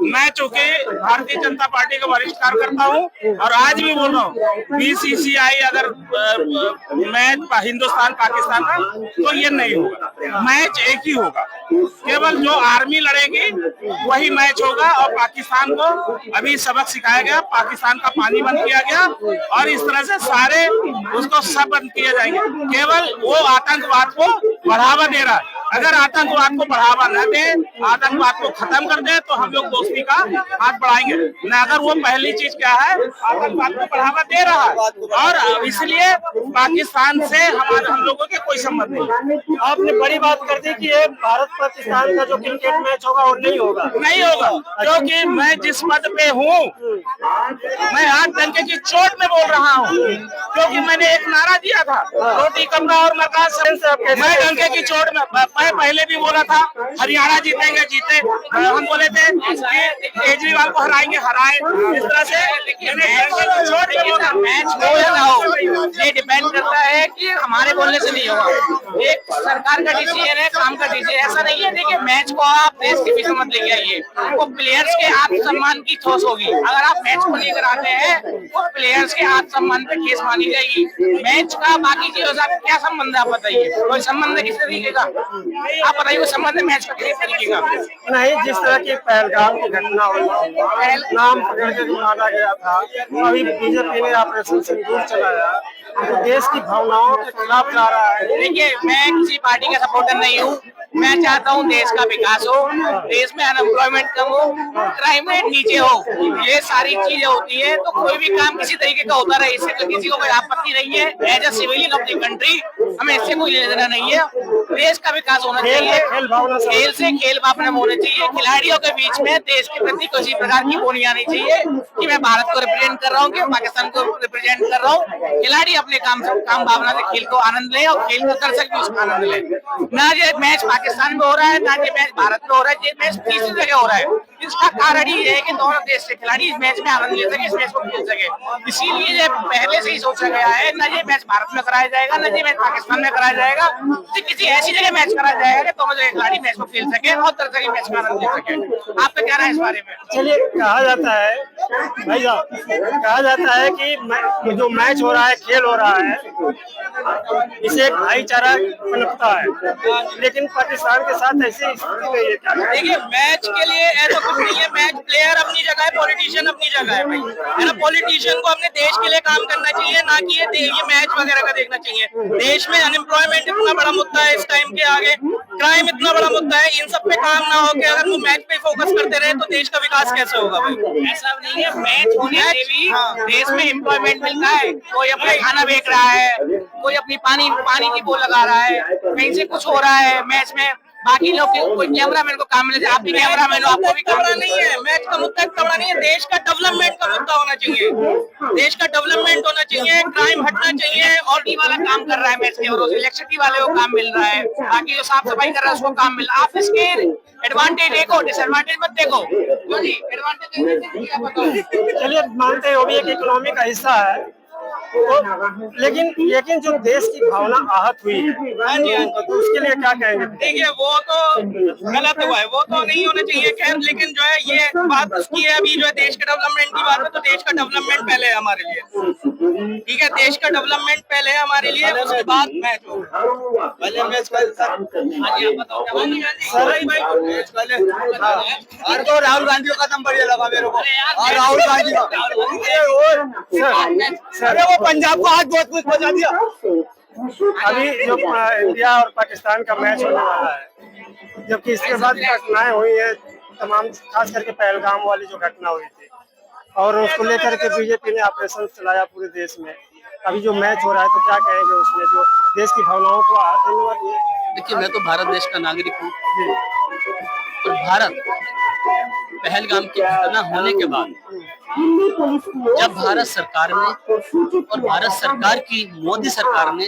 मैं चूंकि भारतीय जनता पार्टी का वरिष्ठ कार्यकर्ता हूँ और आज भी बोल रहा हूँ, बीसीसीआई अगर मैच हिंदुस्तान पाकिस्तान का तो ये नहीं होगा, मैच एक ही होगा। केवल जो आर्मी लड़ेगी वही मैच होगा और पाकिस्तान को अभी सबक सिखाया गया, पाकिस्तान का पानी बंद किया गया और इस तरह से सारे उसको सब बंद किए जाएंगे। केवल वो आतंकवाद को बढ़ावा दे रहा है, अगर आतंकवाद को बढ़ावा न दे, आतंकवाद को खत्म कर दे तो हम लोग दोस्ती का हाथ बढ़ाएंगे। न अगर वो पहली चीज क्या है, आतंकवाद को बढ़ावा दे रहा है और इसलिए पाकिस्तान से हम लोगों के कोई संबंध नहीं। आपने बड़ी बात कर दी कि ये भारत पाकिस्तान का जो क्रिकेट मैच होगा वो नहीं होगा, नहीं होगा, क्योंकि मैं जिस पद पे हूँ मैं आज डंके की चोट में बोल रहा हूँ, क्योंकि मैंने एक नारा दिया था, रोटी कपड़ा और मकान से। मैं डंके की चोट में, मैं पहले भी बोला था हरियाणा जीतेंगे, जीते, हम बोले थे केजरीवाल को हराएंगे, हराए, इस तरह से मैच हो या ना हो ये डिपेंड करता है कि हमारे बोलने से नहीं होगा, एक सरकार का डिसीजन है, काम का डिसीजन। ऐसा नहीं है, देखिए मैच को आप देश के पीछे मत लेके आइए, वो प्लेयर्स के आत्मसम्मान की ठोस होगी। अगर आप मैच को लेकर आते हैं वो प्लेयर्स के आत्मसम्मान पे केस मानी जाएगी। मैच का बाकी चीजों से क्या संबंध है आप बताइए, कोई संबंध है किस तरीके का? आप बताइए कोई संबंध है मैच का किस तरीके का? नहीं, जिस तरह की पहलगाम की घटना हुई, नाम पकड़ के मारा गया था, अभी बीजेपी ने ऑपरेशन सिंदूर चलाया, तो देश की भावनाओं के खिलाफ जा रहा है। देखिए मैं किसी पार्टी का सपोर्टर नहीं हूँ, मैं चाहता हूँ देश का विकास हो, देश में अनएम्प्लॉयमेंट कम हो, क्राइम रेट नीचे हो, ये सारी चीजें होती है तो कोई भी काम किसी तरीके का होता रहे, इससे तो किसी को कोई आपत्ति नहीं है। As a civilian of the country हमें इससे कोई लेना देना नहीं है। देश का विकास होना चाहिए, खेल से खेल भावना होना चाहिए, खिलाड़ियों के बीच में देश के प्रति किसी प्रकार की वो नहीं आनी चाहिए कि मैं भारत को रिप्रेजेंट कर रहा हूँ, कि पाकिस्तान को रिप्रेजेंट कर रहा हूँ। खिलाड़ी अपने काम भावना से खेल को आनंद ले और खेल को दर्शक भी उसका आनंद ले। ना ये मैच पाकिस्तान में हो रहा है, ना ये मैच भारत में हो रहा है, ये मैच तीसरी जगह हो रहा है। इसका कारण ये है कि दोनों देश के खिलाड़ी इस मैच में आनंद ले सके, इस मैच को खेल सके। इसीलिए ये पहले से ही सोचा गया है, न ये मैच भारत में कराया जाएगा, न ये मैच पाकिस्तान में कराया जाएगा, किसी ऐसी जगह मैच कराया जाएगा कि दोनों जगह खिलाड़ी मैच को खेल सके और दर्शक मैच का आनंद ले सके। आपका क्या राय है इस बारे में? चलिए, कहा जाता है भैया, कहा जाता है कि जो मैच हो रहा है, खेल हो रहा है, इसे एक भाईचारा पनपता है, लेकिन पाकिस्तान के साथ ऐसी स्थिति नहीं है। देखिए मैच के लिए ऐसा कुछ नहीं है, मैच प्लेयर अपनी जगह है, पॉलिटिशियन अपनी जगह है भाई, है ना। पॉलिटिशियन को अपने देश के लिए काम करना चाहिए, ना कि ये मैच वगैरह का देखना चाहिए। देश में अनएम्प्लॉयमेंट इतना बड़ा मुद्दा है इस टाइम के आगे, क्राइम इतना बड़ा मुद्दा है, इन सब पे काम ना हो के अगर वो मैच पे फोकस करते रहे तो देश का विकास कैसे होगा भाई? ऐसा नहीं है, मैच होने से भी देश में एम्प्लॉयमेंट मिलता है, कोई अपना खाना बेच रहा है, कोई अपनी पानी की वो लगा रहा है, कहीं से कुछ हो रहा है मैच में, बाकी लोग कोई कैमरामैन को काम मिले, आप भी कैमरामैन हो, आपको भी काम नहीं है। मैच का मुद्दा इतना बड़ा नहीं है, देश का डेवलपमेंट का मुद्दा होना चाहिए, देश का डेवलपमेंट होना चाहिए, क्राइम हटना चाहिए। और डी वाला काम कर रहा है मैच के वजह से, इलेक्ट्रिसिटी वाले को काम मिल रहा है, बाकी जो साफ सफाई कर रहा है उसको काम मिल रहा है। आप इसके एडवांटेज देखो, डिसएडवांटेज मत देखो। जी एडवांटेज चलिए मानते हैं वो भी एक इकोनॉमी का हिस्सा है, तो लेकिन जो देश की भावना आहत हुई है, तो उसके लिए क्या कहेंगे? देखिए वो तो गलत हुआ है, वो तो नहीं होना चाहिए खैर, लेकिन जो है ये बात उसकी है, अभी जो है देश के डेवलपमेंट की बात है तो देश का डेवलपमेंट पहले है हमारे लिए, ठीक है, देश का डेवलपमेंट पहले है हमारे लिए, उसके बाद मैच होगा। पहले मैच और तो राहुल गांधी का कदम बढ़िया लगा मेरे को, और राहुल गांधी अरे वो पंजाब को आज बहुत कुछ बचा दिया। अभी जो इंडिया और पाकिस्तान का मैच होने वाला है, जबकि इसके बाद घटनाएं हुई है तमाम, खास करके पहलगाम वाली जो घटना हुई थी, और उसको लेकर के बीजेपी ने ऑपरेशन चलाया पूरे देश में। अभी जो मैच हो रहा है तो क्या कहेंगे उसमें, जो देश की भावनाओं को आहत होने वाली है? देखिए मैं तो भारत देश का नागरिक हूँ, और भारत पहलगाम की घटना होने के बाद जब भारत सरकार ने और भारत सरकार की मोदी सरकार ने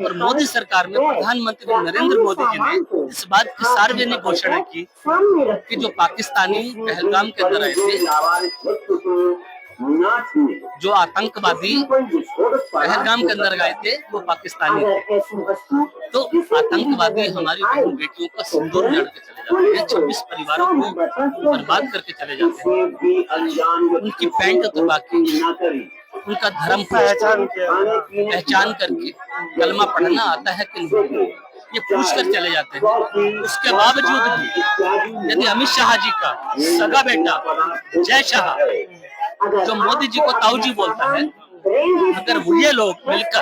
और मोदी सरकार में प्रधानमंत्री नरेंद्र मोदी जी ने इस बात की सार्वजनिक घोषणा की कि जो पाकिस्तानी पहलगाम के अंदर आए थे जो आतंकवादी पहलगाम के अंदर गए थे वो पाकिस्तानी थे। तो आतंकवादी हमारी बहन बेटियों का सिंदूर जड़ के चले जाते हैं, 26 परिवारों को बर्बाद करके चले जाते हैं, उनकी पैंट तो बाकी, उनका धर्म पहचान करके कलमा पढ़ना आता है कि नहीं ये पूछ कर चले जाते हैं। उसके बावजूद भी यदि अमित शाह जी का सगा बेटा जय शाह जो मोदी जी को ताऊ जी बोलता है, अगर ये लोग मिलकर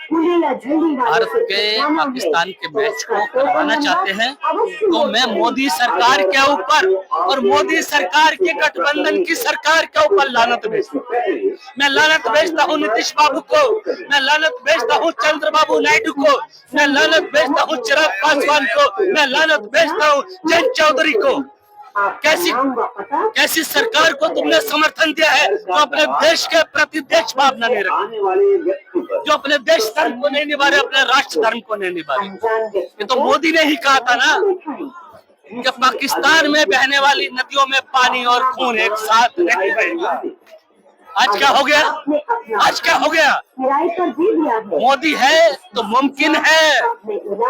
भारत के पाकिस्तान के मैच को करवाना चाहते हैं तो मैं मोदी सरकार के ऊपर और मोदी सरकार के गठबंधन की सरकार के ऊपर लानत भेजता हूँ। मैं लानत भेजता हूँ नीतीश बाबू को, मैं लानत भेजता हूँ चंद्रबाबू नायडू को, मैं लानत भेजता हूँ चिराग पासवान को, मैं लानत भेजता हूँ जयंत चौधरी को। कैसी सरकार को तुमने समर्थन दिया है जो अपने देश के प्रति देश भावना नहीं रखती, जो अपने देश धर्म को नहीं निभा रहे, अपने राष्ट्र धर्म को नहीं निभा रहे। ये तो मोदी ने ही कहा था ना कि पाकिस्तान में बहने वाली नदियों में पानी और खून एक साथ नहीं बहेगा। आज क्या हो गया? आज क्या हो गया? मोदी है तो मुमकिन है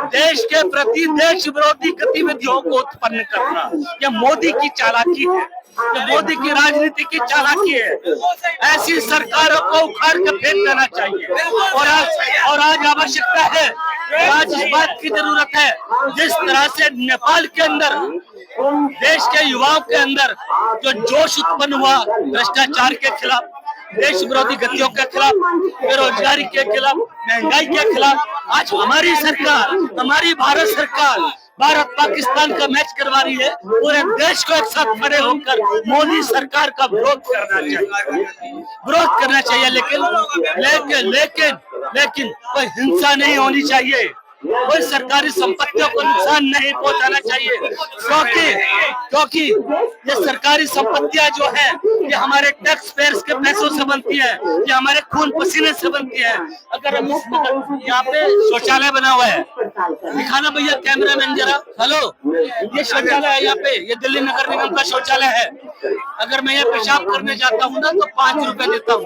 देश के प्रति देश विरोधी गतिविधियों को उत्पन्न करना। यह मोदी की चालाकी है, यह मोदी की राजनीति की चालाकी है। ऐसी सरकारों को उखाड़ कर फेंक देना चाहिए। और आज आवश्यकता है, आज इस बात की जरूरत है, जिस तरह से नेपाल के अंदर देश के युवाओं के अंदर जो जोश उत्पन्न हुआ भ्रष्टाचार के खिलाफ, देश विरोधी गतियों के खिलाफ, बेरोजगारी के खिलाफ, महंगाई के खिलाफ, आज हमारी सरकार, हमारी भारत सरकार भारत पाकिस्तान का मैच करवा रही है। पूरे देश को एक साथ खड़े होकर मोदी सरकार का विरोध करना चाहिए, लेकिन कोई हिंसा नहीं होनी चाहिए, कोई सरकारी संपत्तियों को नुकसान नहीं पहुंचाना चाहिए, क्योंकि ये सरकारी संपत्तियां जो है ये हमारे टैक्स पेयर्स के पैसों से बनती है, ये हमारे खून पसीने से बनती है। अगर हम यहाँ पे शौचालय बना हुआ है, दिखाना भैया कैमरामैन जरा, हेलो, ये शौचालय है यहाँ पे, ये दिल्ली नगर निगम का शौचालय है। अगर मैं यहाँ पेशाब करने जाता हूँ ना तो 5 रुपए देता हूँ,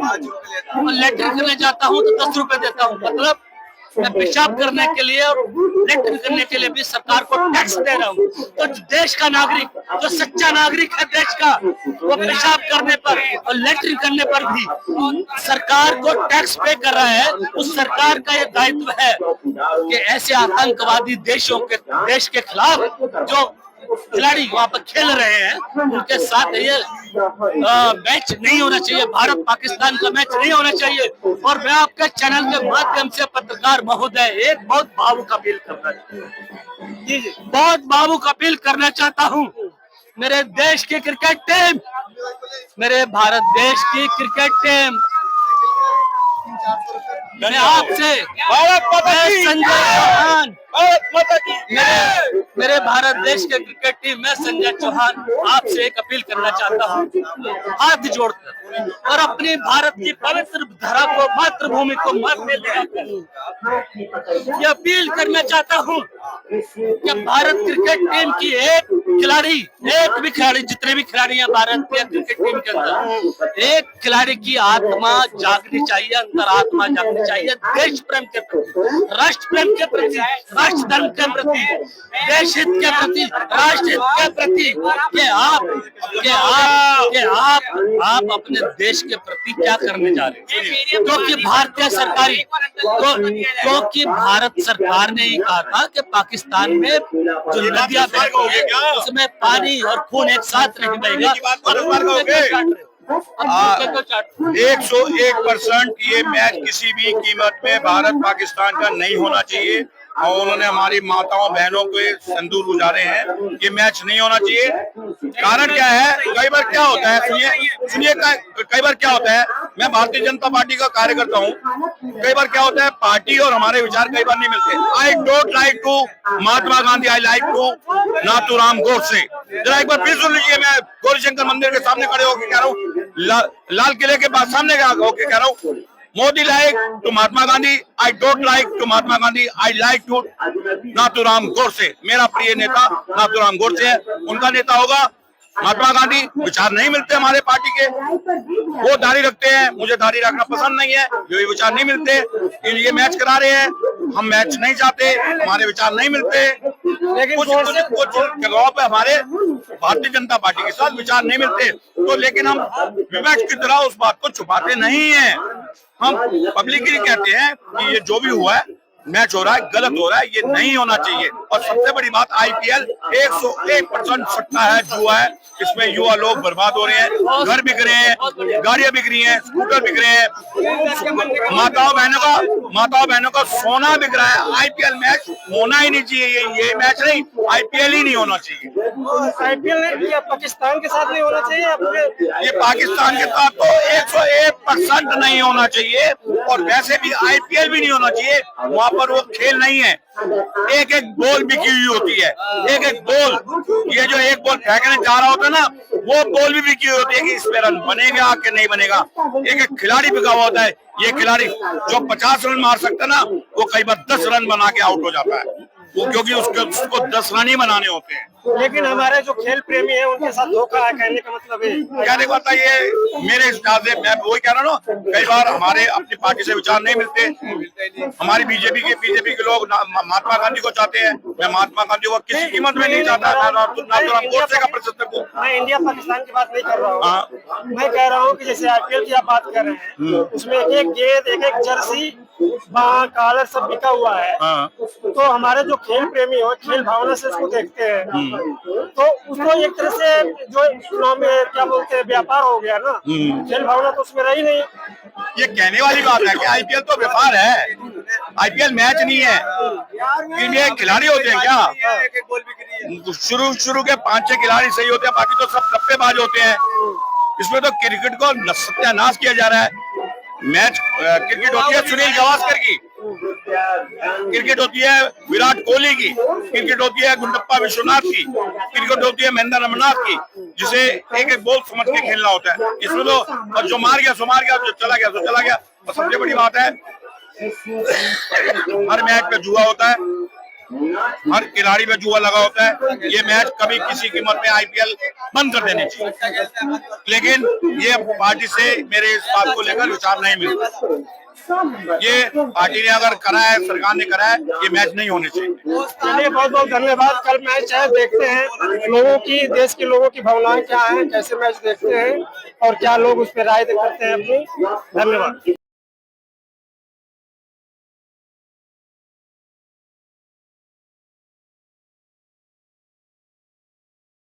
और लेटरिन करने जाता हूँ तो 10 रुपए देता हूँ। मतलब मैं पेशाब करने के लिए और लेटरिन करने के लिए भी सरकार को टैक्स दे रहा हूँ। तो देश का नागरिक, जो सच्चा नागरिक है देश का, वो पेशाब करने पर और लेटरिन करने पर भी सरकार को टैक्स पे कर रहा है। उस सरकार का ये दायित्व है कि ऐसे आतंकवादी देश के खिलाफ जो खिलाड़ी वहां पर खेल रहे हैं उनके साथ ये मैच नहीं होना चाहिए, भारत पाकिस्तान का मैच नहीं होना चाहिए। और मैं आपके चैनल के माध्यम से पत्रकार महोदय एक बहुत भावुक अपील करना चाहता हूँ। मेरे देश की क्रिकेट टीम, मेरे भारत देश की क्रिकेट टीम, मैं आपसे संजय चौहान, मेरे भारत देश के क्रिकेट टीम में संजय चौहान आपसे एक अपील करना चाहता हूँ, हाथ जोड़कर, और अपनी भारत की पवित्र धरा को, मातृभूमि को मरने देकर ये अपील करना चाहता हूँ कि भारत क्रिकेट टीम की एक भी खिलाड़ी, जितने भी खिलाड़ी हैं भारत के क्रिकेट टीम के अंदर, एक खिलाड़ी की आत्मा जागनी चाहिए, अंतरात्मा जागनी चाहिए देश प्रेम के प्रति, राष्ट्र प्रेम के प्रति, राष्ट्र धर्म के प्रति, देश हित के प्रति, राष्ट्र हित के प्रति, कि आप अपने देश के प्रति क्या करने जा रहे हैं। क्योंकि भारतीय सरकारी, क्योंकि भारत सरकार ने ही कहा था कि पाकिस्तान में जो नदियां बहती है उसमें पानी और खून एक साथ नहीं बहेगा। 101% ये मैच किसी भी कीमत में भारत पाकिस्तान का नहीं होना चाहिए। और उन्होंने हमारी माताओं बहनों के सिंदूर गुजारे हैं, ये मैच नहीं होना चाहिए। कारण क्या है? कई बार क्या होता है, सुनिए कई बार क्या होता है, मैं भारतीय जनता पार्टी का कार्यकर्ता हूँ, कई बार क्या होता है पार्टी और हमारे विचार कई बार नहीं मिलते। I don't like to Mahatma Gandhi, I like to Nathuram Godse. जरा एक बार फिर सुन लीजिए, मैं गौरीशंकर मंदिर के सामने खड़े होकर कह रहा हूँ, लाल किले के पास सामने होकर कह रहा हूँ, Modi like to Mahatma Gandhi, I don't like to Mahatma Gandhi, I like to Nathuram Godse. मेरा प्रिय नेता नाथूराम गोडसे है, उनका नेता होगा महात्मा गांधी विचार नहीं मिलते हमारे पार्टी के, वो दाढ़ी रखते हैं, मुझे दाढ़ी रखना पसंद नहीं है, ये विचार नहीं मिलते, ये मैच करा रहे हैं, हम मैच नहीं चाहते, हमारे विचार नहीं मिलते, लेकिन कुछ जगहों पे हमारे भारतीय जनता पार्टी के साथ विचार नहीं मिलते, तो लेकिन हम विपक्ष की तरह उस बात को छुपाते नहीं है। हम पब्लिकली कहते हैं कि ये जो भी हुआ है, मैच हो रहा है, गलत हो रहा है, ये नहीं होना चाहिए। और सबसे बड़ी बात, IPL 101% सट्टा है, जुआ है, इसमें युवा लोग बर्बाद हो रहे हैं, घर बिक रहे हैं, गाड़ियां बिक रही हैं, स्कूटर बिक रहे हैं, माताओं बहनों का सोना बिक रहा है। IPL मैच होना ही नहीं चाहिए, ये मैच नहीं, IPL ही नहीं होना चाहिए। IPL ने पाकिस्तान के साथ नहीं होना चाहिए, ये पाकिस्तान के साथ तो 101% नहीं होना चाहिए, और वैसे भी IPL भी नहीं होना चाहिए। वहाँ पर वो खेल नहीं है, एक एक बॉल बिकी हुई होती है, एक एक बॉल, ये जो एक बॉल फेंकने जा रहा होता है ना, वो बॉल भी बिकी हुई होती है कि इसमें रन बनेगा कि नहीं बनेगा। एक एक खिलाड़ी बिका हुआ होता है, ये खिलाड़ी जो 50 रन मार सकता है ना, वो कई बार 10 रन बना के आउट हो जाता है, वो क्योंकि उसको 10 रन ही बनाने होते हैं। लेकिन हमारे जो खेल प्रेमी हैं उनके साथ धोखा है, कहने का मतलब है। कहने का मतलब ये मेरे हिसाब से, मैं वही कह रहा हूँ, कई बार हमारे अपनी पार्टी से विचार नहीं मिलते। हमारी बीजेपी के लोग महात्मा गांधी को चाहते हैं, मैं महात्मा गांधी को किसी कीमत में नहीं चाहता। मैं इंडिया पाकिस्तान की बात नहीं कर रहा हूँ, मैं कह रहा हूँ कि जैसे IPL की आप बात कर रहे हैं, उसमें एक एक गेंद, एक एक जर्सी, बाँ कॉलर सब बिका हुआ है, तो हमारे जो खेल प्रेमी हो, खेल भावना से उसको देखते हैं, तो उसको एक तरह से जो चुनाव में क्या बोलते हैं, व्यापार हो गया ना, खेल भावना तो उसमें रही नहीं। ये कहने वाली बात है कि IPL तो व्यापार है, IPL मैच नहीं है। ये खिलाड़ी होते हैं क्या? शुरू के 5-6 खिलाड़ी सही होते हैं, बाकी तो सब सट्टेबाज होते हैं। इसमें तो क्रिकेट को सत्यानाश किया जा रहा है। मैच क्रिकेट होती है सुनील गावस्कर की, क्रिकेट होती है विराट कोहली की, क्रिकेट होती है गुंडप्पा विश्वनाथ की, क्रिकेट होती है महेंद्र रमनाथ की, जिसे एक एक बॉल समझ के खेलना होता है। इसमें तो और जो मार गया सो मार गया, जो चला गया सो चला गया। और सबसे बड़ी बात है, हर मैच पे जुआ होता है, हर खिलाड़ी में जुआ लगा होता है। ये मैच कभी किसी कीमत में IPL बंद कर देनी चाहिए, लेकिन ये पार्टी से मेरे इस बात को लेकर विचार नहीं मिलता। ये पार्टी ने अगर करा है, सरकार ने करा है, ये मैच नहीं होने चाहिए। चलिए, बहुत बहुत धन्यवाद। कल मैच है, देखते हैं लोगों की, देश के लोगों की भावनाएं क्या हैं, कैसे मैच देखते हैं और क्या लोग उस पर राय करते हैं अपनी। धन्यवाद।